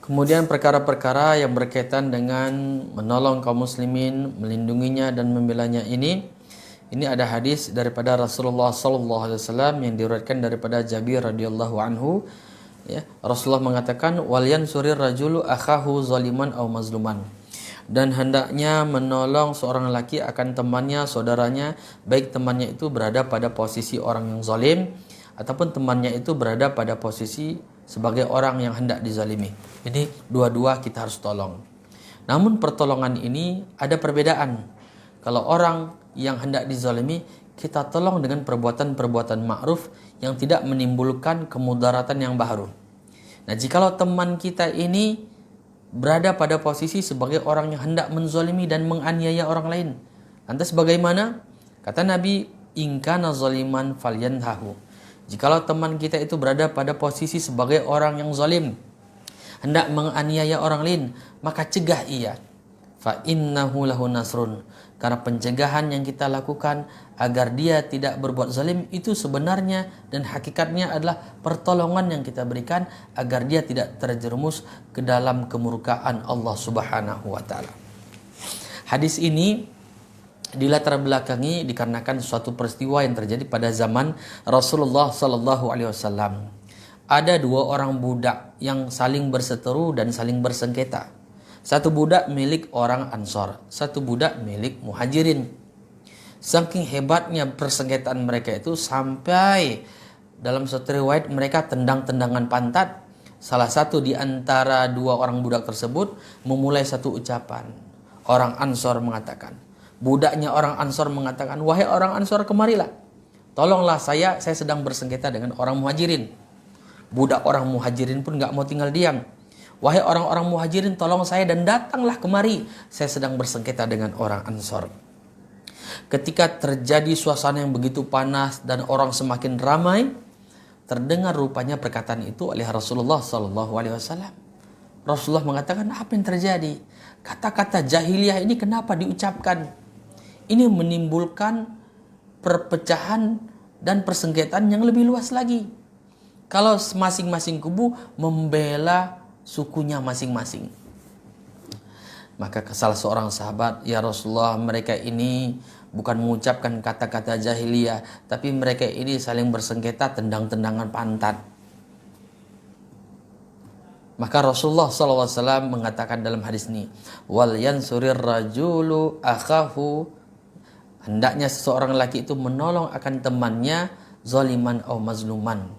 Kemudian perkara-perkara yang berkaitan dengan menolong kaum muslimin, melindunginya dan membelanya ini ada hadis daripada Rasulullah sallallahu alaihi wasallam yang diriwayatkan daripada Jabir radhiyallahu anhu, ya. Rasulullah mengatakan wal yansurir rajulu akhahu zaliman aw mazluman. Dan hendaknya menolong seorang laki akan temannya, saudaranya, baik temannya itu berada pada posisi orang yang zalim ataupun temannya itu berada pada posisi sebagai orang yang hendak dizalimi. Jadi dua-dua kita harus tolong. Namun pertolongan ini ada perbedaan. Kalau orang yang hendak dizalimi, kita tolong dengan perbuatan-perbuatan ma'ruf yang tidak menimbulkan kemudaratan yang baru. Nah, jikalau teman kita ini berada pada posisi sebagai orang yang hendak menzalimi dan menganiaya orang lain, lantas bagaimana? Kata Nabi, in kana zaliman falyanhahu. Jikalau teman kita itu berada pada posisi sebagai orang yang zalim, hendak menganiaya orang lain, maka cegah ia. Fa innahu lahu nasrun. Karena pencegahan yang kita lakukan agar dia tidak berbuat zalim itu sebenarnya dan hakikatnya adalah pertolongan yang kita berikan agar dia tidak terjerumus ke dalam kemurkaan Allah Subhanahu wa taala. Hadis ini dilatar belakangi dikarenakan suatu peristiwa yang terjadi pada zaman Rasulullah sallallahu alaihi wasallam. Ada dua orang budak yang saling berseteru dan saling bersengketa. Satu budak milik orang Ansor, satu budak milik Muhajirin. Saking hebatnya persengketaan mereka itu sampai dalam satu riwayat mereka tendang-tendangan pantat. Salah satu di antara dua orang budak tersebut memulai satu ucapan. Orang Ansor mengatakan, budaknya orang Ansor mengatakan, wahai orang Ansor, kemarilah. Tolonglah saya sedang bersengketa dengan orang Muhajirin. Budak orang Muhajirin pun gak mau tinggal diam. Wahai orang-orang Muhajirin, tolong saya dan datanglah kemari. Saya sedang bersengketa dengan orang Ansor. Ketika terjadi suasana yang begitu panas dan orang semakin ramai, terdengar rupanya perkataan itu oleh Rasulullah SAW. Rasulullah mengatakan, apa yang terjadi? Kata-kata jahiliyah ini kenapa diucapkan? Ini menimbulkan perpecahan dan persengketaan yang lebih luas lagi. Kalau masing-masing kubu membela sukunya masing-masing. Maka salah seorang sahabat, ya Rasulullah, mereka ini bukan mengucapkan kata-kata jahiliyah, tapi mereka ini saling bersengketa tendang-tendangan pantat. Maka Rasulullah SAW mengatakan dalam hadis ini, wal yansurir rajulu akhahu, hendaknya seseorang laki itu menolong akan temannya zaliman atau mazluman.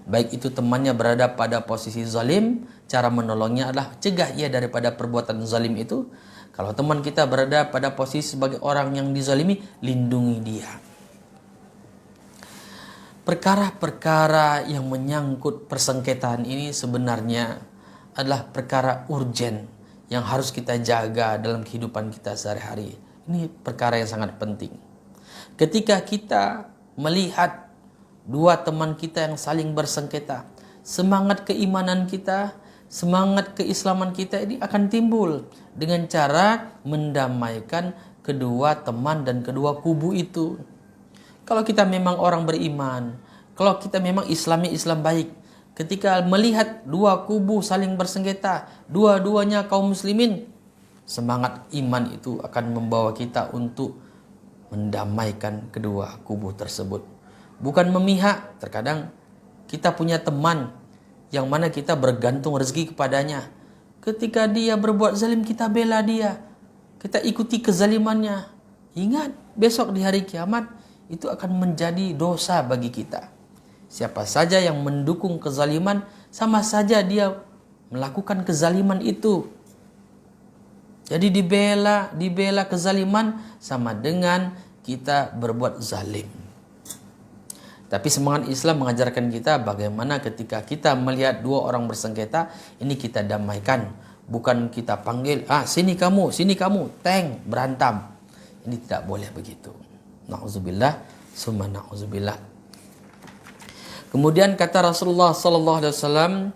Baik itu temannya berada pada posisi zalim, cara menolongnya adalah cegah ia daripada perbuatan zalim itu. Kalau teman kita berada pada posisi sebagai orang yang dizalimi, lindungi dia. Perkara-perkara yang menyangkut persengketaan ini sebenarnya adalah perkara urgen yang harus kita jaga dalam kehidupan kita sehari-hari. Ini perkara yang sangat penting. Ketika kita melihat dua teman kita yang saling bersengketa, semangat keimanan kita, semangat keislaman kita ini akan timbul dengan cara mendamaikan kedua teman dan kedua kubu itu. Kalau kita memang orang beriman, kalau kita memang Islam baik, ketika melihat dua kubu saling bersengketa, dua-duanya kaum muslimin, semangat iman itu akan membawa kita untuk mendamaikan kedua kubu tersebut. Bukan memihak. Terkadang kita punya teman yang mana kita bergantung rezeki kepadanya. Ketika dia berbuat zalim, kita bela dia, kita ikuti kezalimannya. Ingat, besok di hari kiamat itu akan menjadi dosa bagi kita. Siapa saja yang mendukung kezaliman, sama saja dia melakukan kezaliman itu. Jadi dibela kezaliman sama dengan kita berbuat zalim. Tapi semangat Islam mengajarkan kita bagaimana ketika kita melihat dua orang bersengketa, ini kita damaikan. Bukan kita panggil, sini kamu, teng, berantam. Ini tidak boleh begitu. Na'udzubillah, summa na'udzubillah. Kemudian kata Rasulullah SAW,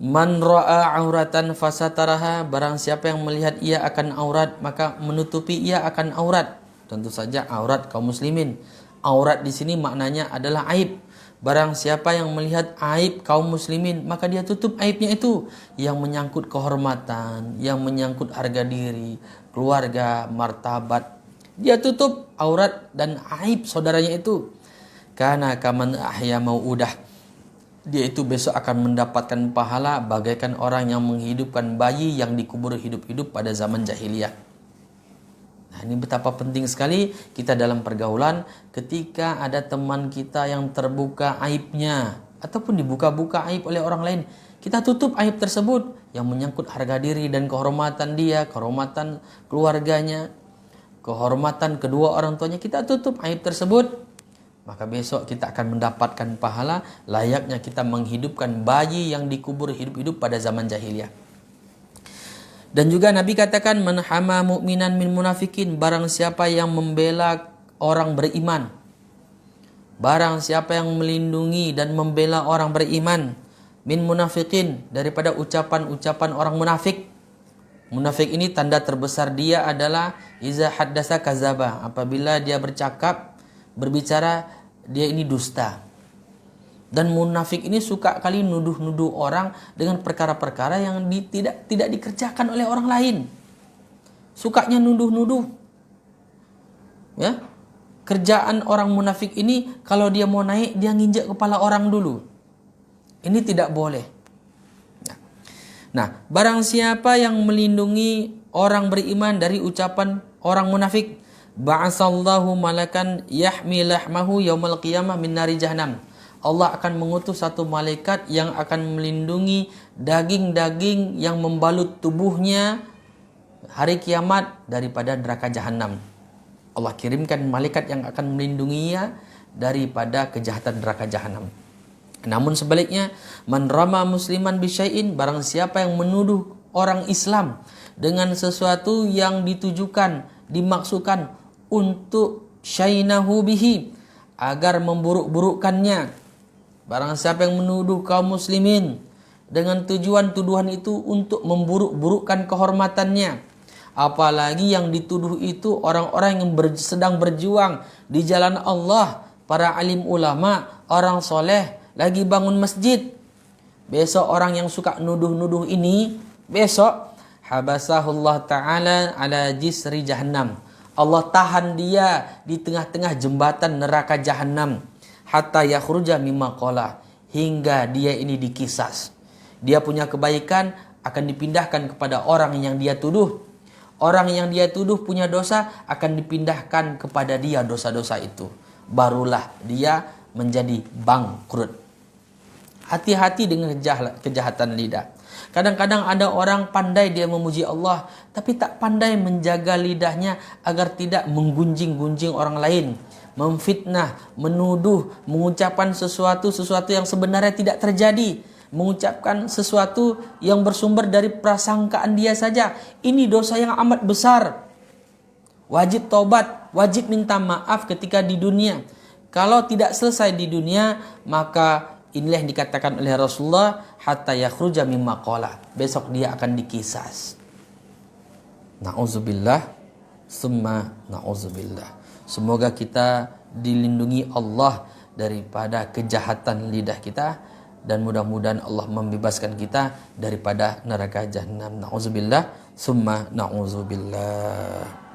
man ra'a auratan fasataraha, barang siapa yang melihat ia akan aurat, maka menutupi ia akan aurat. Tentu saja aurat kaum muslimin. Aurat di sini maknanya adalah aib. Barang siapa yang melihat aib kaum muslimin, maka dia tutup aibnya itu. Yang menyangkut kehormatan, yang menyangkut harga diri, keluarga, martabat. Dia tutup aurat dan aib saudaranya itu. Karena kaman ahya mau'udah. Dia itu besok akan mendapatkan pahala bagaikan orang yang menghidupkan bayi yang dikubur hidup-hidup pada zaman jahiliyah. Nah, ini betapa penting sekali kita dalam pergaulan ketika ada teman kita yang terbuka aibnya ataupun dibuka-buka aib oleh orang lain, kita tutup aib tersebut yang menyangkut harga diri dan kehormatan dia, kehormatan keluarganya, kehormatan kedua orang tuanya, kita tutup aib tersebut. Maka besok kita akan mendapatkan pahala layaknya kita menghidupkan bayi yang dikubur hidup-hidup pada zaman jahiliyah. Dan juga Nabi katakan, man hama mu'minan min munafikin, barang siapa yang membela orang beriman, barang siapa yang melindungi dan membela orang beriman, min munafikin, daripada ucapan-ucapan orang munafik. Munafik ini tanda terbesar dia adalah iza haddasa kazaba, apabila dia berbicara dia ini dusta. Dan munafik ini suka kali nuduh-nuduh orang dengan perkara-perkara yang tidak dikerjakan oleh orang lain. Sukanya nuduh-nuduh. Ya. Kerjaan orang munafik ini kalau dia mau naik dia nginjek kepala orang dulu. Ini tidak boleh. Nah, barang siapa yang melindungi orang beriman dari ucapan orang munafik, ba'asallahu malakan yahmi lahmahu yaumal qiyamah min nari jahannam. Allah akan mengutus satu malaikat yang akan melindungi daging-daging yang membalut tubuhnya hari kiamat daripada neraka jahanam. Allah kirimkan malaikat yang akan melindunginya daripada kejahatan neraka jahanam. Namun sebaliknya, man rama musliman bisyai'in, barang siapa yang menuduh orang Islam dengan sesuatu yang ditujukan, dimaksudkan untuk syainahu bihi, agar memburuk-burukkannya. Barang siapa yang menuduh kaum muslimin dengan tuduhan itu untuk memburuk-burukkan kehormatannya, apalagi yang dituduh itu orang-orang yang sedang berjuang di jalan Allah, para alim ulama, orang soleh, lagi bangun masjid. Besok orang yang suka nuduh-nuduh ini, besok habasahullah ta'ala ala jisri jahannam. Allah tahan dia di tengah-tengah jembatan neraka jahannam. Hatta yakhruja mimma qala, hingga dia ini dikisas. Dia punya kebaikan akan dipindahkan kepada orang yang dia tuduh. Orang yang dia tuduh punya dosa akan dipindahkan kepada dia dosa-dosa itu. Barulah dia menjadi bangkrut. Hati-hati dengan kejahatan lidah. Kadang-kadang ada orang pandai dia memuji Allah, tapi tak pandai menjaga lidahnya agar tidak menggunjing-gunjing orang lain, memfitnah, menuduh, mengucapkan sesuatu yang sebenarnya tidak terjadi, mengucapkan sesuatu yang bersumber dari prasangkaan dia saja. Ini dosa yang amat besar. Wajib taubat, wajib minta maaf ketika di dunia. Kalau tidak selesai di dunia, maka inilah yang dikatakan oleh Rasulullah, hatta yakhruja mimma qala, besok dia akan dikisas. Na'udzubillah, summa na'udzubillah. Semoga kita dilindungi Allah daripada kejahatan lidah kita, dan mudah-mudahan Allah membebaskan kita daripada neraka jahanam. Na'udzubillah, summa na'udzubillah.